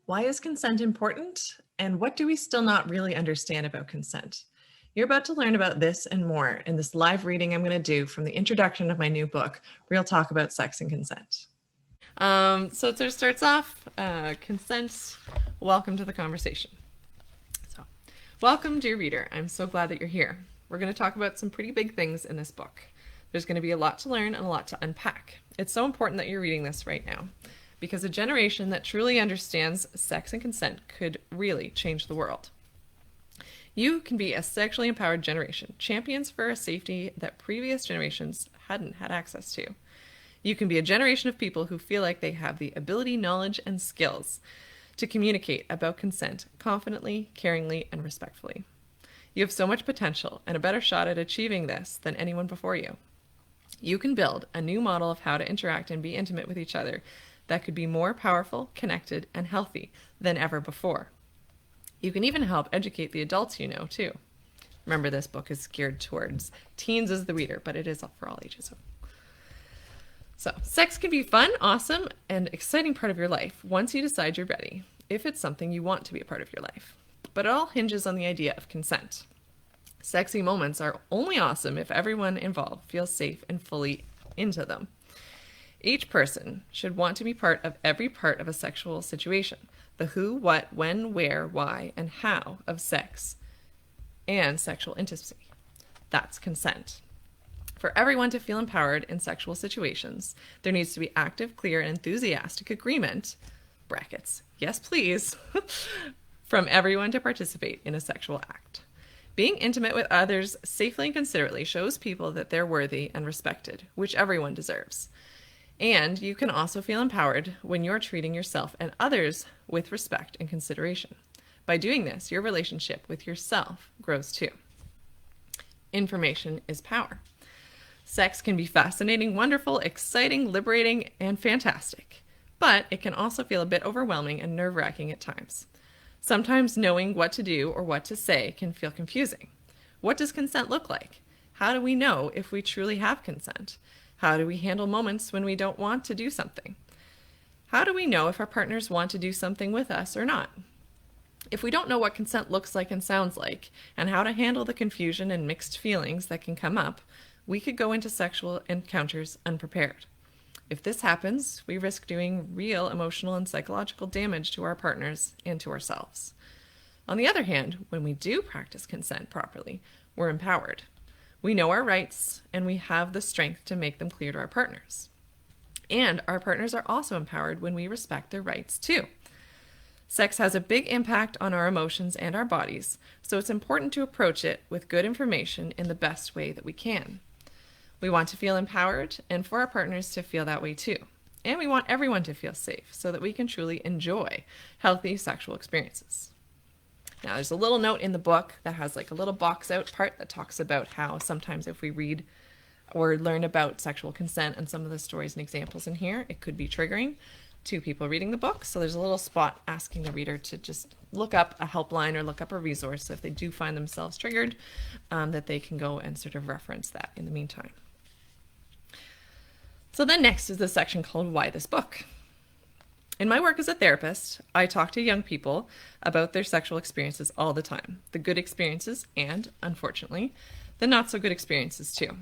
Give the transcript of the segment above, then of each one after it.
Why is consent important? And what do we still not really understand about consent? You're about to learn about this and more in this live reading I'm going to do from the introduction of my new book, Real Talk About Sex and Consent. So it starts off, consent, welcome to the conversation. So, welcome, dear reader. I'm so glad that you're here. We're going to talk about some pretty big things in this book. There's going to be a lot to learn and a lot to unpack. It's so important that you're reading this right now, because a generation that truly understands sex and consent could really change the world. You can be a sexually empowered generation, champions for a safety that previous generations hadn't had access to. You can be a generation of people who feel like they have the ability, knowledge, and skills to communicate about consent confidently, caringly, and respectfully. You have so much potential and a better shot at achieving this than anyone before you. You can build a new model of how to interact and be intimate with each other that could be more powerful, connected, and healthy than ever before. You can even help educate the adults you know, too. Remember, this book is geared towards teens as the reader, but it is up for all ages. So, sex can be fun, awesome, and exciting part of your life once you decide you're ready, if it's something you want to be a part of your life. But it all hinges on the idea of consent. Sexy moments are only awesome if everyone involved feels safe and fully into them. Each person should want to be part of every part of a sexual situation. The who, what, when, where, why, and how of sex and sexual intimacy. That's consent. For everyone to feel empowered in sexual situations, there needs to be active, clear, and enthusiastic agreement, brackets, yes please, from everyone to participate in a sexual act. Being intimate with others safely and considerately shows people that they're worthy and respected, which everyone deserves. And you can also feel empowered when you're treating yourself and others with respect and consideration. By doing this, your relationship with yourself grows too. Information is power. Sex can be fascinating, wonderful, exciting, liberating, and fantastic, but it can also feel a bit overwhelming and nerve-wracking at times. Sometimes knowing what to do or what to say can feel confusing. What does consent look like? How do we know if we truly have consent? How do we handle moments when we don't want to do something? How do we know if our partners want to do something with us or not? If we don't know what consent looks like and sounds like, and how to handle the confusion and mixed feelings that can come up, we could go into sexual encounters unprepared. If this happens, we risk doing real emotional and psychological damage to our partners and to ourselves. On the other hand, when we do practice consent properly, we're empowered. We know our rights, and we have the strength to make them clear to our partners. And our partners are also empowered when we respect their rights too. Sex has a big impact on our emotions and our bodies, so it's important to approach it with good information in the best way that we can. We want to feel empowered and for our partners to feel that way too. And we want everyone to feel safe so that we can truly enjoy healthy sexual experiences. Now, there's a little note in the book that has like a little box out part that talks about how sometimes if we read or learn about sexual consent and some of the stories and examples in here, it could be triggering to people reading the book. So there's a little spot asking the reader to just look up a helpline or look up a resource so if they do find themselves triggered, that they can go and sort of reference that in the meantime. So then next is the section called Why This Book? In my work as a therapist, I talk to young people about their sexual experiences all the time. The good experiences and, unfortunately, the not so good experiences too.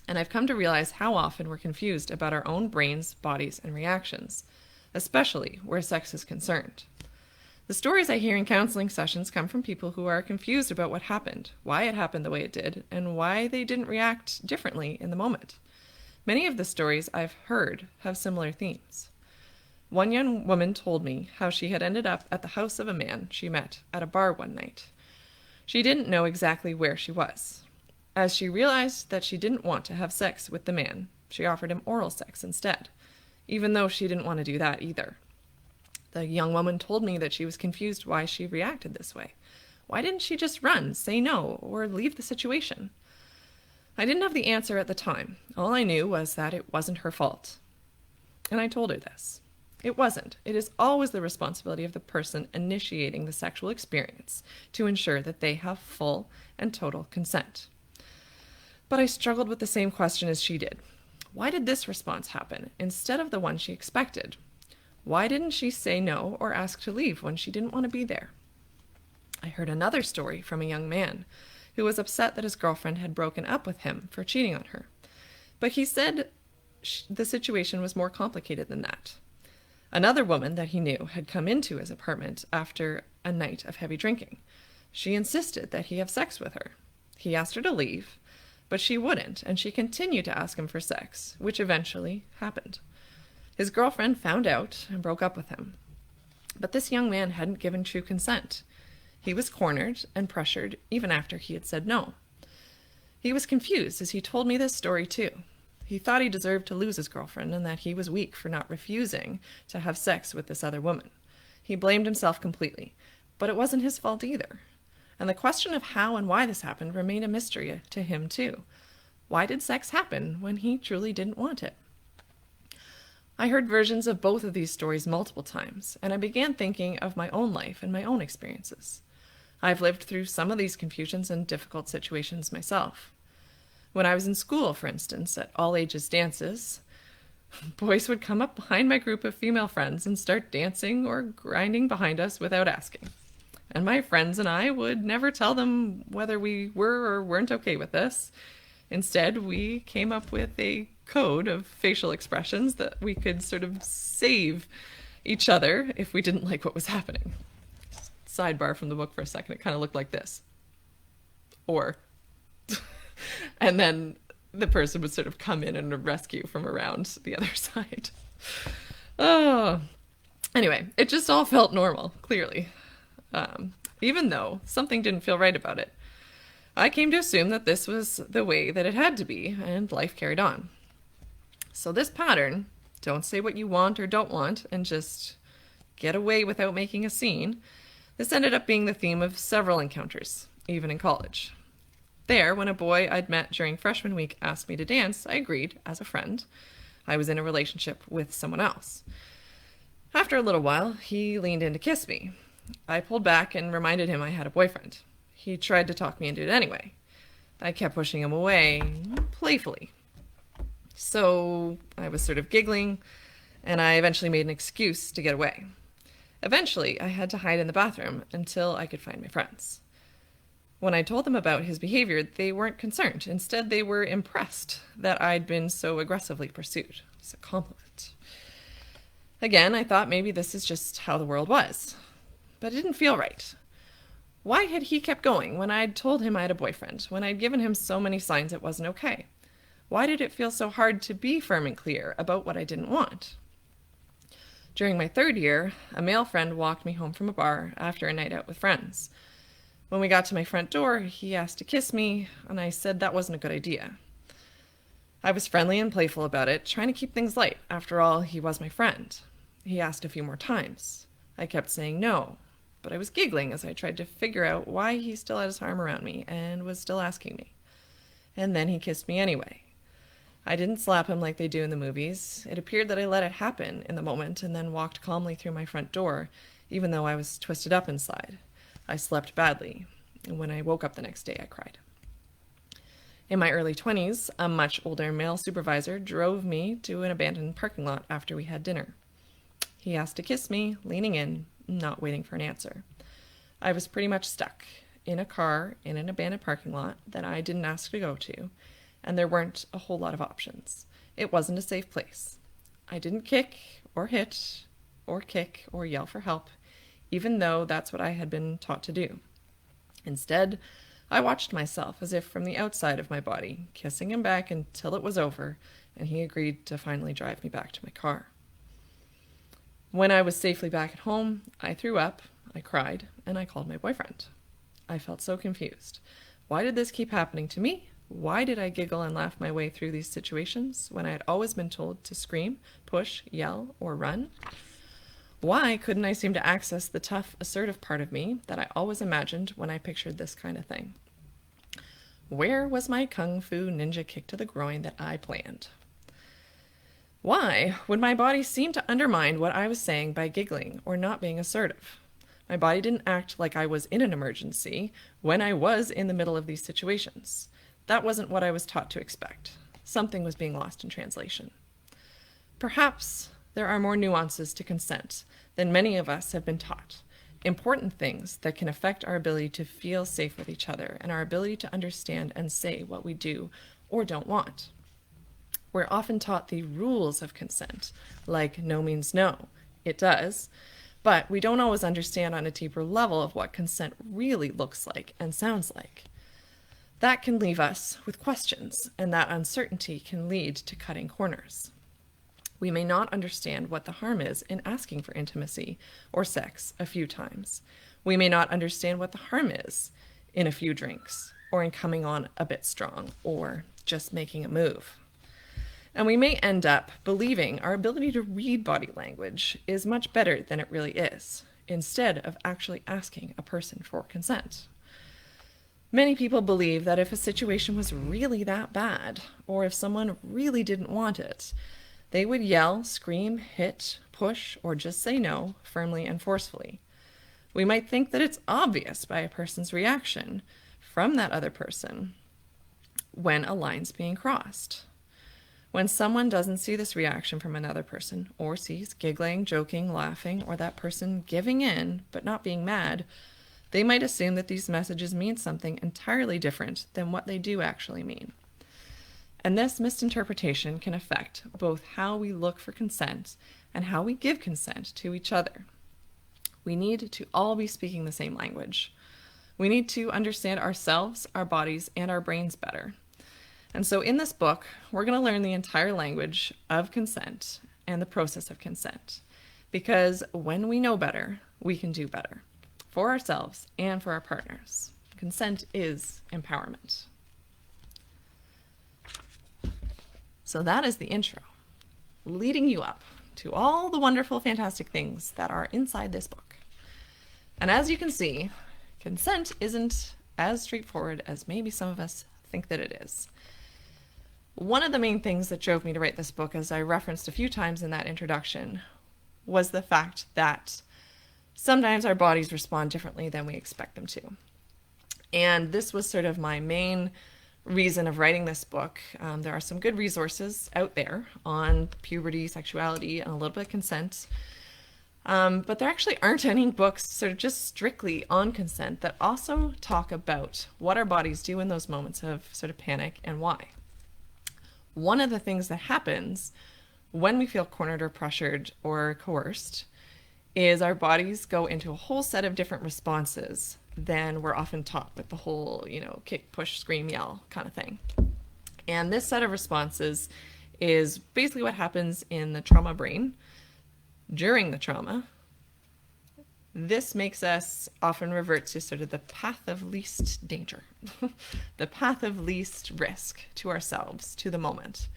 And I've come to realize how often we're confused about our own brains, bodies, and reactions, especially where sex is concerned. The stories I hear in counseling sessions come from people who are confused about what happened, why it happened the way it did, and why they didn't react differently in the moment. Many of the stories I've heard have similar themes. One young woman told me how she had ended up at the house of a man she met at a bar one night. She didn't know exactly where she was. As she realized that she didn't want to have sex with the man, she offered him oral sex instead, even though she didn't want to do that either. The young woman told me that she was confused why she reacted this way. Why didn't she just run, say no, or leave the situation? I didn't have the answer at the time. All I knew was that it wasn't her fault. And I told her this. It wasn't. It is always the responsibility of the person initiating the sexual experience to ensure that they have full and total consent. But I struggled with the same question as she did. Why did this response happen instead of the one she expected? Why didn't she say no or ask to leave when she didn't want to be there? I heard another story from a young man who was upset that his girlfriend had broken up with him for cheating on her. But he said the situation was more complicated than that. Another woman that he knew had come into his apartment after a night of heavy drinking. She insisted that he have sex with her. He asked her to leave, but she wouldn't, and she continued to ask him for sex, which eventually happened. His girlfriend found out and broke up with him. But this young man hadn't given true consent. He was cornered and pressured even after he had said no. He was confused as he told me this story too. He thought he deserved to lose his girlfriend and that he was weak for not refusing to have sex with this other woman. He blamed himself completely, but it wasn't his fault either. And the question of how and why this happened remained a mystery to him too. Why did sex happen when he truly didn't want it? I heard versions of both of these stories multiple times, and I began thinking of my own life and my own experiences. I've lived through some of these confusions and difficult situations myself. When I was in school, for instance, at all ages dances, boys would come up behind my group of female friends and start dancing or grinding behind us without asking. And my friends and I would never tell them whether we were or weren't okay with this. Instead, we came up with a code of facial expressions that we could sort of save each other if we didn't like what was happening. Sidebar from the book for a second, it kind of looked like this. Or, and then the person would sort of come in and rescue from around the other side. Oh, anyway, it just all felt normal, clearly. Even though something didn't feel right about it. I came to assume that this was the way that it had to be, and life carried on. So this pattern, don't say what you want or don't want, and just get away without making a scene, this ended up being the theme of several encounters, even in college. There, when a boy I'd met during freshman week asked me to dance, I agreed as a friend. I was in a relationship with someone else. After a little while, he leaned in to kiss me. I pulled back and reminded him I had a boyfriend. He tried to talk me into it anyway. I kept pushing him away, playfully. So I was sort of giggling, and I eventually made an excuse to get away. Eventually, I had to hide in the bathroom until I could find my friends. When I told them about his behavior, they weren't concerned. Instead, they were impressed that I'd been so aggressively pursued. It's a compliment. Again, I thought maybe this is just how the world was. But it didn't feel right. Why had he kept going when I'd told him I had a boyfriend, when I'd given him so many signs it wasn't okay? Why did it feel so hard to be firm and clear about what I didn't want? During my third year, a male friend walked me home from a bar after a night out with friends. When we got to my front door, he asked to kiss me, and I said that wasn't a good idea. I was friendly and playful about it, trying to keep things light. After all, he was my friend. He asked a few more times. I kept saying no, but I was giggling as I tried to figure out why he still had his arm around me and was still asking me. And then he kissed me anyway. I didn't slap him like they do in the movies. It appeared that I let it happen in the moment and then walked calmly through my front door, even though I was twisted up inside. I slept badly, and when I woke up the next day, I cried. In my early 20s, a much older male supervisor drove me to an abandoned parking lot after we had dinner. He asked to kiss me, leaning in, not waiting for an answer. I was pretty much stuck in a car in an abandoned parking lot that I didn't ask to go to, and there weren't a whole lot of options. It wasn't a safe place. I didn't kick or hit or kick or yell for help, even though that's what I had been taught to do. Instead, I watched myself as if from the outside of my body, kissing him back until it was over, and he agreed to finally drive me back to my car. When I was safely back at home, I threw up, I cried, and I called my boyfriend. I felt so confused. Why did this keep happening to me? Why did I giggle and laugh my way through these situations when I had always been told to scream, push, yell, or run? Why couldn't I seem to access the tough, assertive part of me that I always imagined when I pictured this kind of thing? Where was my kung fu ninja kick to the groin that I planned? Why would my body seem to undermine what I was saying by giggling or not being assertive? My body didn't act like I was in an emergency when I was in the middle of these situations. That wasn't what I was taught to expect. Something was being lost in translation. Perhaps there are more nuances to consent than many of us have been taught. Important things that can affect our ability to feel safe with each other and our ability to understand and say what we do or don't want. We're often taught the rules of consent, like no means no. It does, but we don't always understand on a deeper level of what consent really looks like and sounds like. That can leave us with questions, and that uncertainty can lead to cutting corners. We may not understand what the harm is in asking for intimacy or sex a few times. We may not understand what the harm is in a few drinks, or in coming on a bit strong, or just making a move. And we may end up believing our ability to read body language is much better than it really is, instead of actually asking a person for consent. Many people believe that if a situation was really that bad, or if someone really didn't want it, they would yell, scream, hit, push, or just say no firmly and forcefully. We might think that it's obvious by a person's reaction from that other person when a line's being crossed. When someone doesn't see this reaction from another person, or sees giggling, joking, laughing, or that person giving in but not being mad, they might assume that these messages mean something entirely different than what they do actually mean. And this misinterpretation can affect both how we look for consent and how we give consent to each other. We need to all be speaking the same language. We need to understand ourselves, our bodies, and our brains better. And so in this book, we're going to learn the entire language of consent and the process of consent. Because when we know better, we can do better for ourselves and for our partners. Consent is empowerment. So that is the intro, leading you up to all the wonderful, fantastic things that are inside this book. And as you can see, consent isn't as straightforward as maybe some of us think that it is. One of the main things that drove me to write this book, as I referenced a few times in that introduction, was the fact that sometimes our bodies respond differently than we expect them to. And this was sort of my main reason of writing this book. There are some good resources out there on puberty, sexuality, and a little bit of consent. But there actually aren't any books sort of just strictly on consent that also talk about what our bodies do in those moments of sort of panic and why. One of the things that happens when we feel cornered or pressured or coerced is our bodies go into a whole set of different responses than we're often taught with the whole, kick, push, scream, yell kind of thing. And this set of responses is basically what happens in the trauma brain during the trauma. This makes us often revert to sort of the path of least danger, the path of least risk to ourselves, to the moment.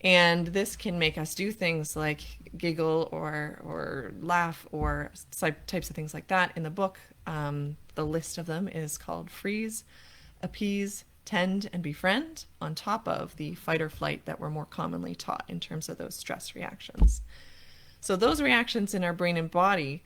And this can make us do things like giggle or laugh or types of things like that. In the book, the list of them is called freeze, appease, tend, and befriend, on top of the fight or flight that we're more commonly taught in terms of those stress reactions. So those reactions in our brain and body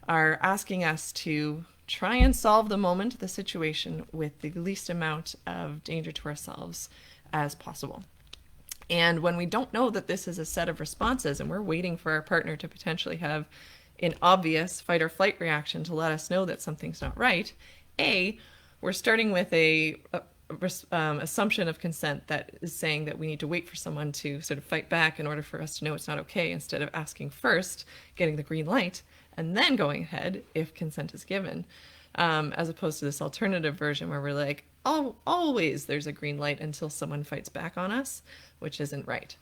are asking us to try and solve the moment, the situation, with the least amount of danger to ourselves as possible. And when we don't know that this is a set of responses and we're waiting for our partner to potentially have an obvious fight or flight reaction to let us know that something's not right, we're starting with a assumption of consent that is saying that we need to wait for someone to sort of fight back in order for us to know it's not okay, instead of asking first, getting the green light, and then going ahead if consent is given, as opposed to this alternative version where we're like, oh, always there's a green light until someone fights back on us, which isn't right.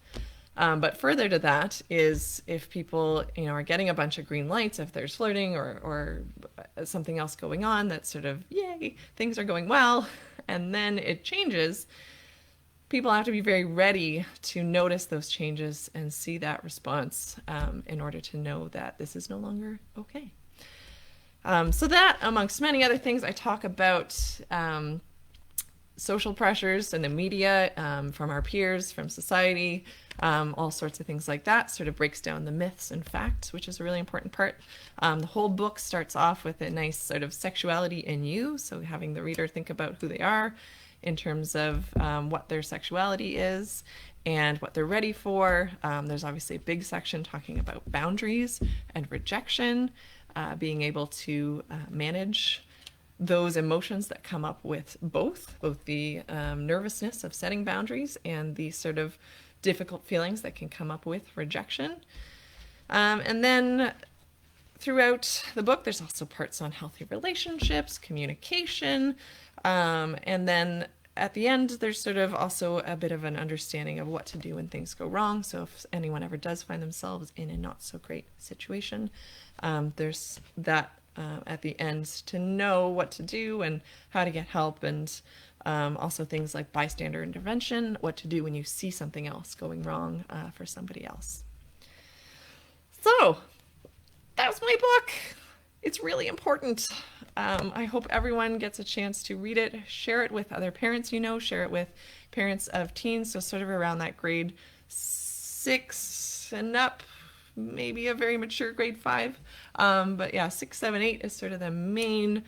But further to that is if people, are getting a bunch of green lights, if there's flirting or something else going on that's sort of, yay, things are going well, and then it changes, people have to be very ready to notice those changes and see that response in order to know that this is no longer okay. So that, amongst many other things, I talk about social pressures in the media, from our peers, from society, all sorts of things like that, sort of breaks down the myths and facts, which is a really important part. The whole book starts off with a nice sort of sexuality in you, so having the reader think about who they are in terms of what their sexuality is and what they're ready for. There's obviously a big section talking about boundaries and rejection, being able to manage those emotions that come up with both the nervousness of setting boundaries and the sort of difficult feelings that can come up with rejection. And then throughout the book, there's also parts on healthy relationships, communication, and then at the end, there's sort of also a bit of an understanding of what to do when things go wrong. So if anyone ever does find themselves in a not so great situation, there's that at the end to know what to do and how to get help, and also things like bystander intervention, what to do when you see something else going wrong for somebody else. So that was my book. It's really important. I hope everyone gets a chance to read it, share it with other parents you know, share it with parents of teens, so sort of around that grade 6 and up, maybe a very mature grade 5. But yeah, 6, 7, 8 is sort of the main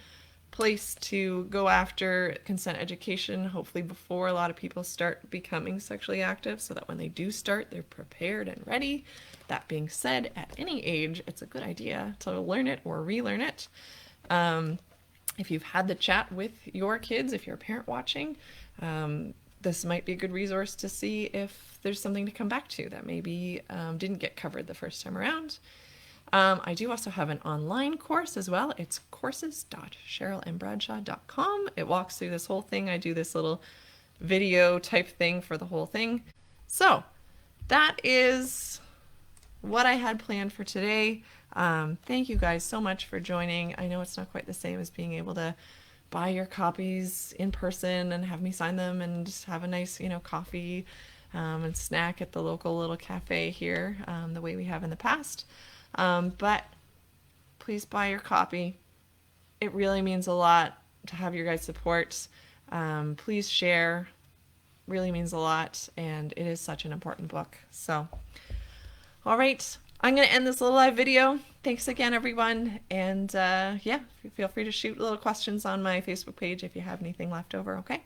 place to go after consent education, hopefully before a lot of people start becoming sexually active, so that when they do start, they're prepared and ready. That being said, at any age, it's a good idea to learn it or relearn it. If you've had the chat with your kids, if you're a parent watching, this might be a good resource to see if there's something to come back to that maybe didn't get covered the first time around. I do also have an online course as well. It's courses.cherylmbradshaw.com. It walks through this whole thing. I do this little video type thing for the whole thing. So that is what I had planned for today. Thank you guys so much for joining. I know it's not quite the same as being able to buy your copies in person and have me sign them and have a nice, coffee and snack at the local little cafe here, the way we have in the past. But please buy your copy. It really means a lot to have your guys' support. Please share. Really means a lot, and it is such an important book. So, all right, I'm going to end this little live video. Thanks again, everyone. And yeah, feel free to shoot little questions on my Facebook page if you have anything left over, okay?